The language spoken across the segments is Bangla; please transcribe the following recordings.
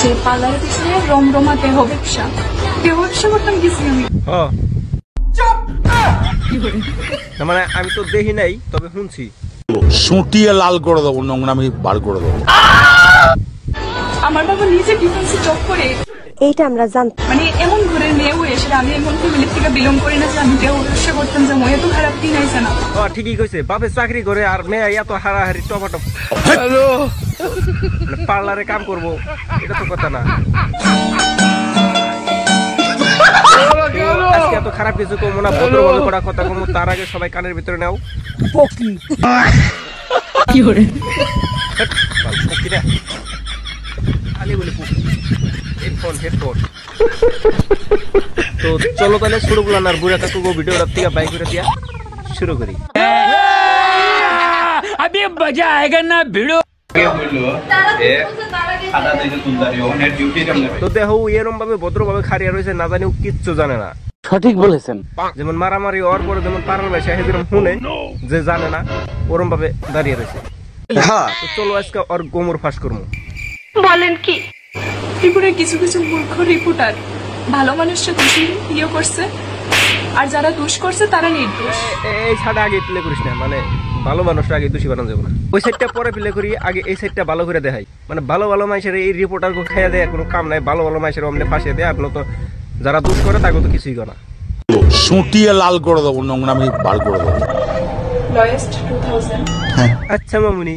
যে পার্লারের পিছনে রমরমা দেহ ব্যবসা করতাম গেছি আমি। মানে আমি তো দেখি নাই, তবে শুনছি। সুটিয়ে লাল করে দেবো, নোংরামি বার করে দেবো। আমার বাবা নিজে ডিফেন্সে জব করে, এইটা আমরা জানতাম। মানে এমন ঘরের মেয়ে হয়ে সেটা আমি এমন ফ্যামিলি থেকে বিলং করি না যে আমি দেহ ব্যবসা করতাম, যে মনে তো খারাপ দিন আইছে না। ঠিকই কইছে, বাপে চাকরি করে আর মেয়ে এত হারাহারি টমাটো পার্লারে কাম করবো, এটা তো কথা না। আজকে এত খারাপ কিছু কমো না, ভদ্রভাবে করা কথা কমো। তার আগে সবাই কানের ভিতরে নাও। কি করে হেডফোন। তো চলো তাহলে শুরু করলাম। আর বুড়া কাকু ভিডিওটা থেকে বাইক করে দিয়া শুরু করি। अभी मजा आएगा ना भिड़ो। তো দেখো এরকম ভাবে ভদ্রভাবে খারিয়া রয়েছে, না জানি কিচ্ছু জানে না। সঠিক বলেছেন। যেমন মারামারি হওয়ার পরে যেমন পারার ভাই সাহেব শুনে যে জানে না, ওরম ভাবে দাঁড়িয়ে রয়েছে। তো চলো আজকে ওর গোমর ফাঁস করবো। বলেন কি ত্রিপুরার কিছু কিছু মূর্খ রিপোর্টার ভালো মানুষরা দোষী ইয়ে করছে, আর যারা দোষ করছে তারা নির্দোষ। এই ছাড়া আগে প্লে করিস না, মানে ভালো মানুষটা আগে দোষী বানানো যাবে না। ওই সাইডটা পরে প্লে করি, আগে এই সাইডটা ভালো করে দেখাই। মানে ভালো ভালো মানুষের এই রিপোর্টার খাইয়া দেয় কোনো কাম নাই, ভালো ভালো মানুষের অমনে ফাঁসিয়ে দেয়। আপনার তো যারা দোষ করে তাকে তো কিছুই করে না। সুটিয়ে লাল করে দেবো, নোংরামি বার করে দেবো। আচ্ছা মামুনি,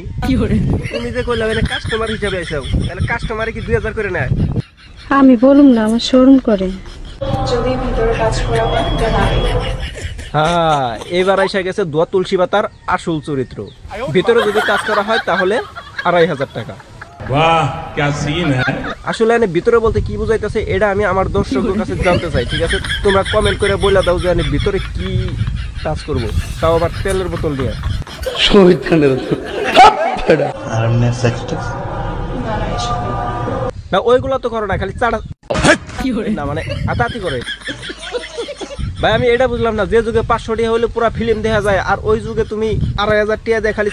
তুমি যে কইলা কাস্টমার হিসাবে আইসাও, তাহলে কাস্টমারে কি 2000 করে নেয়? আমি বলুম না, আমার শোরুম করে। যদি ভিতরে কাজ করা হয় হ্যাঁ, এবার আইসা গেছে দোয়া তুলসী পাতার আসল চরিত্র। ভিতরে যদি কাজ করা হয় তাহলে 2500 টাকা। বাহ, কি সিন হ্যায়। আসলে আমি ভিতরে বলতে কি বুঝাইতেছে এটা আমি আমার দর্শকদের কাছে জানতে চাই। ঠিক আছে, তোমরা কমেন্ট করে বলে দাও যে আমি ভিতরে কি কাজ করব, তাও আবার তেলের বোতল দিয়ে। না ওইগুলো তো করো না, খালি চাড়া না, মানে আতাতি করে। ভাই আমি এটা বুঝলাম না, যে যুগে 500 টাকা হলে পুরো ফিল্ম দেখা যায়, আর ওই যুগে তুমি 2500 টাকা দিয়ে খালি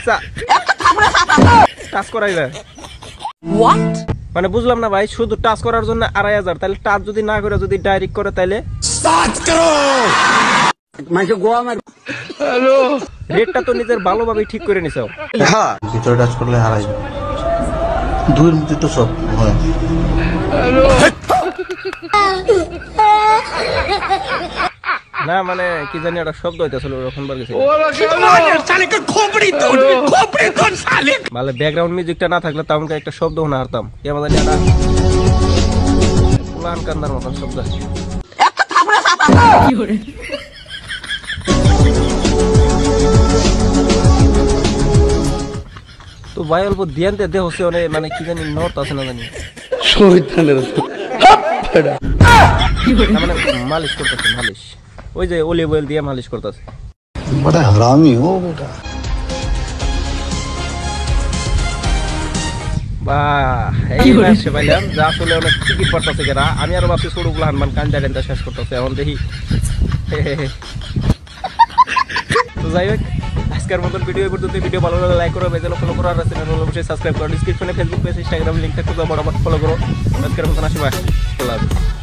টাচ করাইবে। মানে বুঝলাম না ভাই, শুধু টাচ করার জন্য 2500, তাহলে টাচ যদি না করে যদি ডাইরেক্ট করে তাহলে রেটটা তো নিজের ভালোভাবে ঠিক করে নিছো। ভিতরে টাচ করলে হারাই 2 মিনিট তো সব হয়। না মানে কি জানি একটা শব্দ হইতেছিল ওরকম বার গেছে। মানে ব্যাকগ্রাউন্ড মিউজিকটা না থাকলে তেমন একটা শব্দ না হারতাম। কি আমাদের একটা পুরান কান্দার মতন শব্দ। তো ভাই অল্প ধ্যান দে হচ্ছে মানে কি জানি নর্থ আছে না জানি, মানে মালিশ করতেছে, মালিশ ওই যে অলিভ অয়েল দিয়ে মালিশ করতেছে। বড় হারামি হো বেটা। বাহ, এই মাসে পাইলাম যে আসলে অনেক টিকিট পড়তেছে কেরা। আমি আরো ভাবছি ছোটগুলো হানমান কান্দা কান্দা শেষ করতেছে, এখন দেখি। তো যাই হোক, আজকের মতন ভিডিও পর্যন্ত। ভিডিও ভালো লাগলে লাইক করো, বেজে ফলো করো, আর চ্যানেল অবশ্যই সাবস্ক্রাইব করো। ডিসক্রিপশনে ফেসবুক পেজ, ইনস্টাগ্রাম লিংক থাকবে, বরাবর ফলো করো। আজকের মতন আসি, বাই। আল্লাহ হাফেজ।